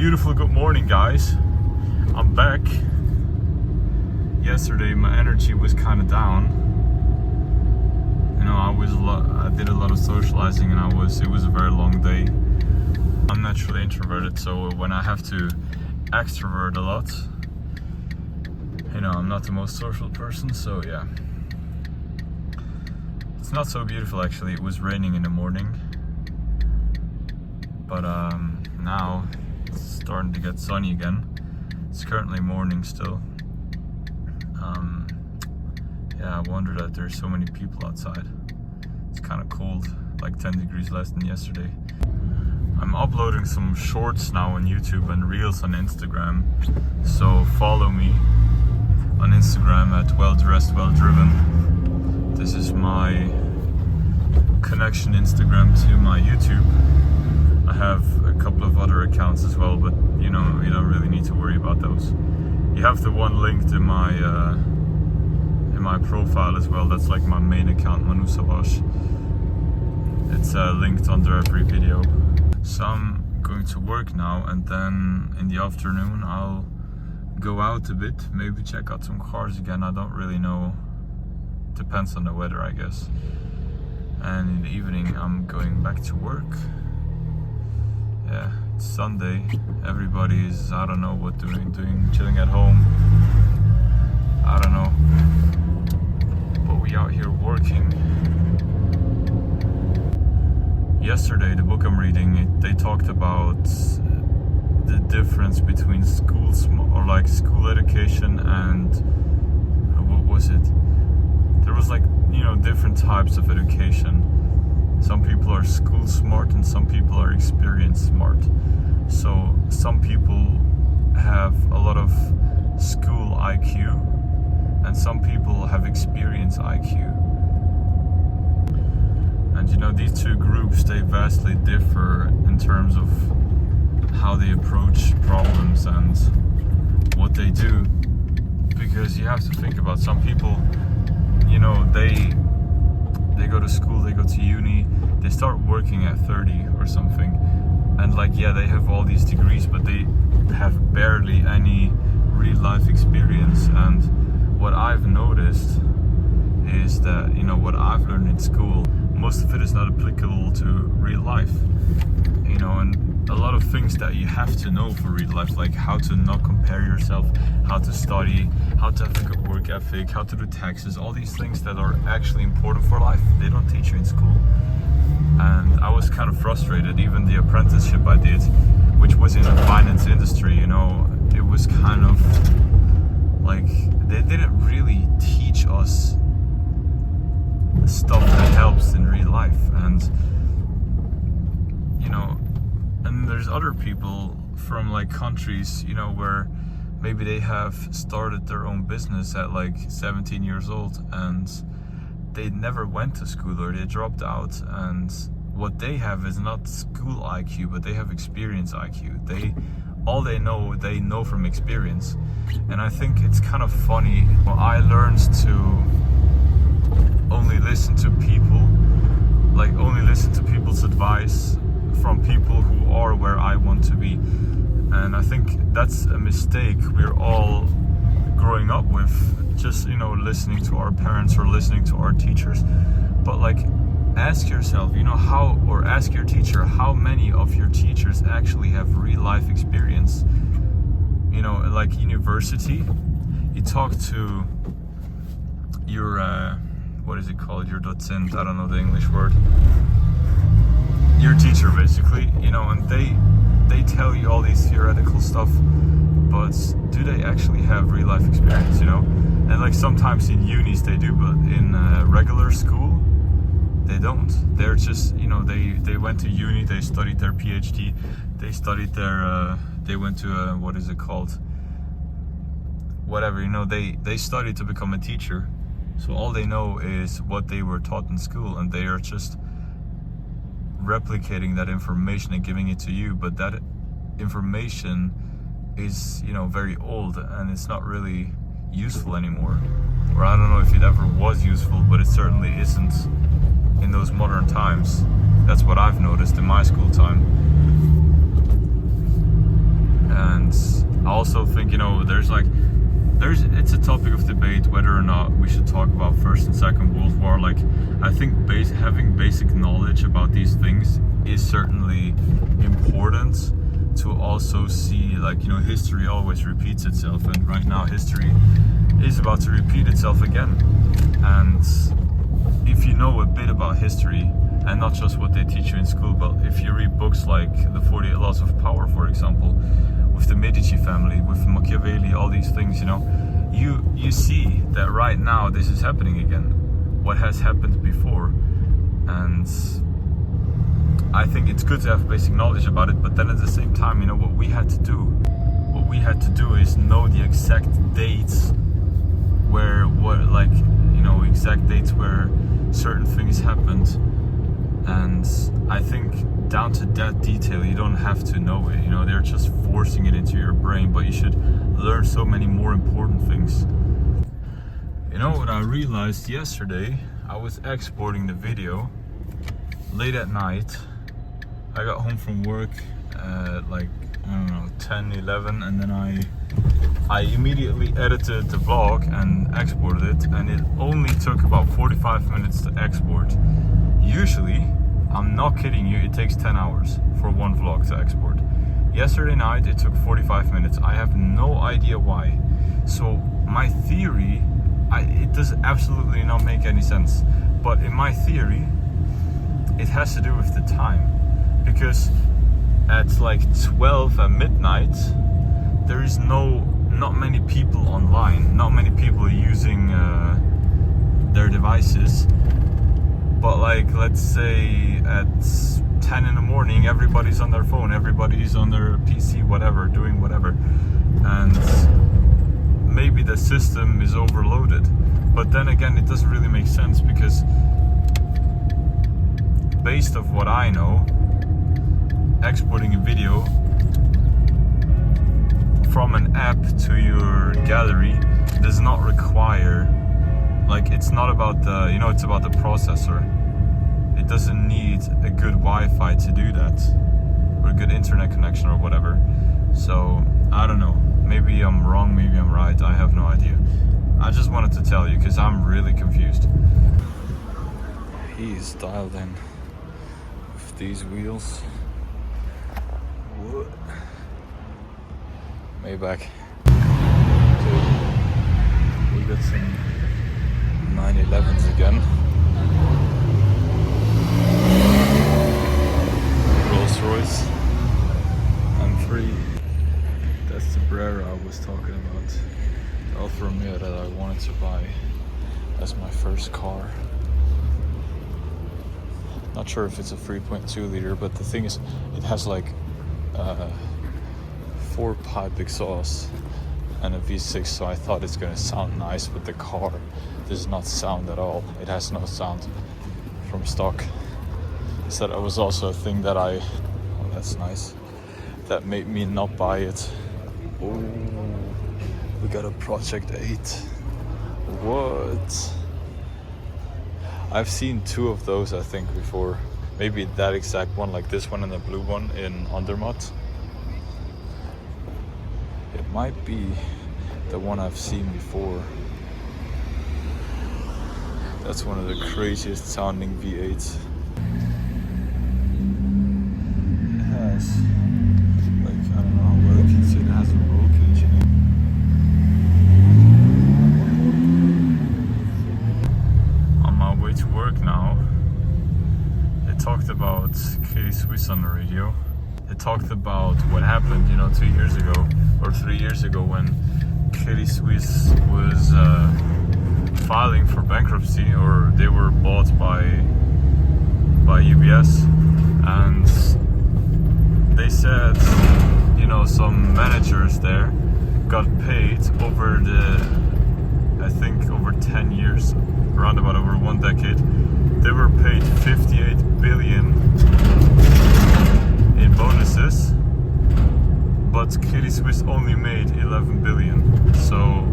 beautiful good morning, guys. I'm back. Yesterday my energy was kind of down. You know, I did a lot of socializing and it was a very long day. I'm naturally introverted, so when I have to extrovert a lot, you know, I'm not the most social person, so yeah. It's not so beautiful actually. It was raining in the morning. But now it's starting to get sunny again. It's currently morning still. Yeah, I wonder that there's so many people outside. It's kind of cold, like 10 degrees less than yesterday. I'm uploading some shorts now on YouTube and reels on Instagram. So follow me on Instagram at WellDressedWellDriven. This is my connection Instagram to my YouTube. I have a couple of other accounts as well, but you know, you don't really need to worry about those. You have the one linked in my profile as well. That's like my main account, Manu Savas. It's linked under every video. So I'm going to work now, and then in the afternoon I'll go out a bit, maybe check out some cars again. I don't really know. Depends on the weather, I guess. And in the evening I'm going back to work. Yeah, it's Sunday. Everybody's, I don't know what doing, chilling at home. I don't know. But we out here working. Yesterday, the book I'm reading, they talked about the difference between school education and what was it? There was like, you know, different types of education. Some people are school smart and some people are experience smart. So some people have a lot of school IQ and some people have experience IQ. And you know, these two groups, they vastly differ in terms of how they approach problems and what they do. Because you have to think about some people, you know, they go to school, they go to uni, they start working at 30 or something, and like, yeah, they have all these degrees, but they have barely any real life experience. And what I've noticed is that, you know, what I've learned in school, most of it is not applicable to real life, you know, and a lot of things that you have to know for real life, like how to not compare yourself, how to study, how to have a good work ethic, how to do taxes, all these things that are actually important for life, they don't teach you in school. And I was kind of frustrated. Even the apprenticeship I did, which was in the finance industry, you know, it was kind of like they didn't really teach us stuff that helps in real life. And you know, and there's other people from like countries, you know, where maybe they have started their own business at like 17 years old and they never went to school or they dropped out, and what they have is not school IQ, but they have experience IQ. All they know from experience. And I think it's kind of funny. Well, I learned to only listen to people's advice from people who are where I want to be. And I think that's a mistake we're all growing up with, just, you know, listening to our parents or listening to our teachers. But like, ask yourself, you know, ask your teacher, how many of your teachers actually have real life experience? You know, like university, you talk to your what is it called, your docent, I don't know the English word, your teacher basically, you know, and they tell you all these theoretical stuff, but do they actually have real life experience, you know? And like sometimes in unis they do, but in regular school they don't. They're just, you know, they went to uni, they studied their PhD, they studied their they went to what is it called, whatever, you know, they studied to become a teacher. So all they know is what they were taught in school, and they are just replicating that information and giving it to you. But that information is, you know, very old and it's not really useful anymore. Or I don't know if it ever was useful, but it certainly isn't in those modern times. That's what I've noticed in my school time. I also think, it's a topic of debate whether or not we should talk about First and Second World War. Like, I think having basic knowledge about these things is certainly important to also see, history always repeats itself, and right now history is about to repeat itself again. And if you know a bit about history, and not just what they teach you in school, but if you read books like The 48 Laws of Power, for example, with the Medici family, with Machiavelli, all these things, you see that right now this is happening again, what has happened before. And I think it's good to have basic knowledge about it, but then at the same time, what we had to do is know the exact dates where exact dates where certain things happened. And I think down to that detail, you don't have to know it. They're just forcing it into your brain, but you should learn so many more important things. What I realized yesterday, I was exporting the video late at night. I got home from work at 10, 11, and then I immediately edited the vlog and exported it, and it only took about 45 minutes to export. Usually, I'm not kidding you, it takes 10 hours for one vlog to export. Yesterday night it took 45 minutes. I have no idea why. So my theory, it does absolutely not make any sense, but in my theory it has to do with the time, because at 12 at midnight there is not many people online, not many people using their devices. But let's say at 10 in the morning, everybody's on their phone, everybody's on their PC, whatever, doing whatever. And maybe the system is overloaded. But then again, it doesn't really make sense, because based off what I know, exporting a video from an app to your gallery does not require, it's not about it's about the processor. It doesn't need a good Wi-Fi to do that, or a good internet connection or whatever. So I don't know, maybe I'm wrong, maybe I'm right, I have no idea. I just wanted to tell you because I'm really confused. He's dialed in with these wheels. What? Maybach. We got some 911s again. Rolls Royce M3. That's the Brera I was talking about. The Alfa Romeo that I wanted to buy as my first car. Not sure if it's a 3.2 liter, but the thing is, it has 4-pipe exhaust and a V6, so I thought it's gonna sound nice, but the car does not sound at all. It has no sound from stock. So that was also a thing that oh, that's nice, that made me not buy it. Oh, we got a Project 8. What? I've seen 2 of those, I think, before. Maybe that exact one, like this one and the blue one in Andermatt. It might be the one I've seen before. That's one of the craziest sounding V8s. It has, I don't know how well you can see, it has a roll cage in it. On my way to work now, they talked about Kelly Swiss on the radio. They talked about what happened, 2 years ago or 3 years ago when Kelly Swiss was filing for bankruptcy, or they were bought by UBS, and they said, some managers there got paid over over 10 years, around about over 1 decade. They were paid 58 billion in bonuses, but Kelly Swiss only made 11 billion. So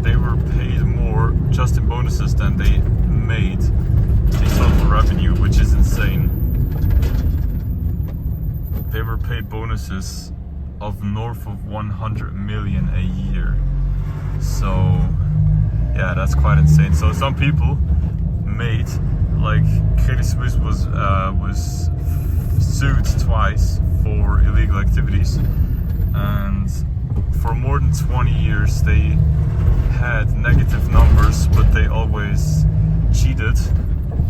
they were paid more just in bonuses than they made in total revenue, which is insane. They were paid bonuses of north of 100 million a year. So yeah, that's quite insane. So some people made, like Credit Suisse was sued twice for illegal activities, and for more than 20 years they had negative numbers, but they always cheated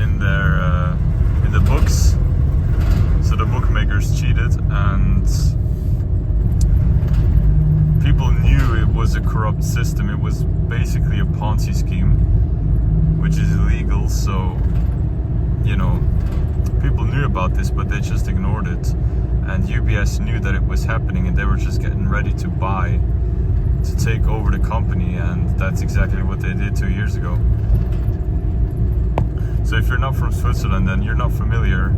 in their in the books. So the bookmakers cheated, and people knew it was a corrupt system. It was basically a Ponzi scheme, which is illegal. So, you know, people knew about this, but they just ignored it. And UBS knew that it was happening, and they were just getting ready to buy, to take over the company, and that's exactly what they did 2 years ago. So if you're not from Switzerland and you're not familiar,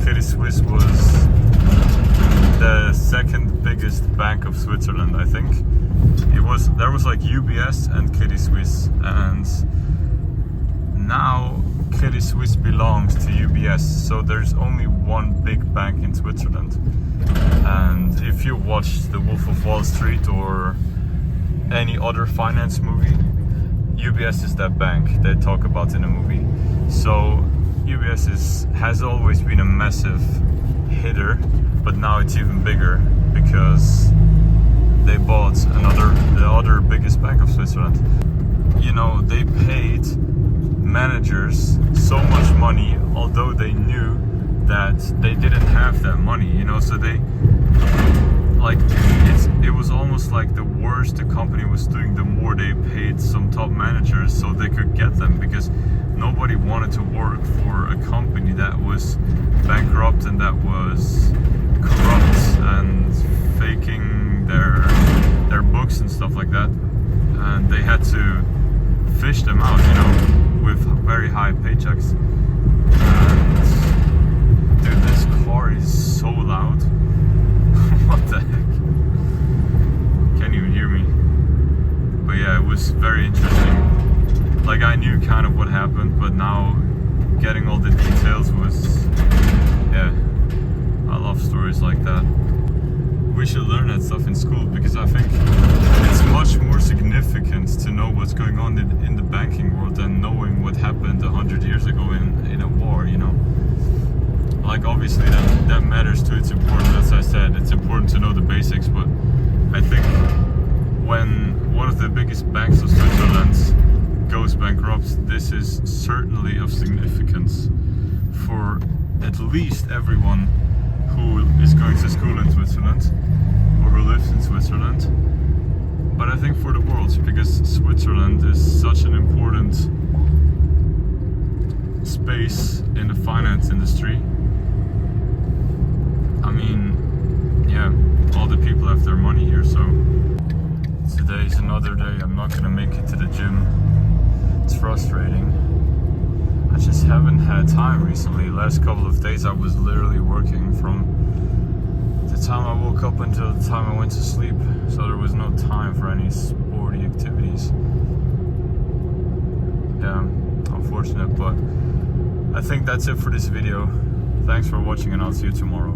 Credit Suisse was the second biggest bank of Switzerland, I think. There was like UBS and Credit Suisse, and now Credit Suisse belongs to UBS, so there's only one big bank in Switzerland. And if you watch The Wolf of Wall Street or any other finance movie, UBS is that bank they talk about in the movie. So UBS has always been a massive hitter, but now it's even bigger because they bought the other biggest bank of Switzerland. You know, they paid managers so much money, although they knew that they didn't have that money, you know, so they, like, it was almost like the worse the company was doing, the more they paid some top managers so they could get them, because nobody wanted to work for a company that was bankrupt and that was corrupt and faking their books and stuff like that. And they had to fish them out, you know, with very high paychecks. And dude, this car is so loud. What the heck? Can't even hear me. But yeah, it was very interesting. Like, I knew kind of what happened, but now getting all the details was, yeah, I love stories like that. We should learn that stuff in school, because I think it's much more significant to know what's going on in the banking world than knowing what happened 100 years ago in a war, you know. Like, obviously that matters too, it's important, as I said, it's important to know the basics, but I think when one of the biggest banks of Switzerland goes bankrupt, this is certainly of significance for at least everyone who is going to school in Switzerland or who lives in Switzerland, but I think for the world, because Switzerland is such an important space in the finance industry. I mean, yeah, all the people have their money here, so today's another day. I'm not gonna make it to the gym. It's frustrating. I just haven't had time recently. Last couple of days I was literally working from the time I woke up until the time I went to sleep, so there was no time for any sporty activities. Yeah, unfortunate, but I think that's it for this video. Thanks for watching, and I'll see you tomorrow.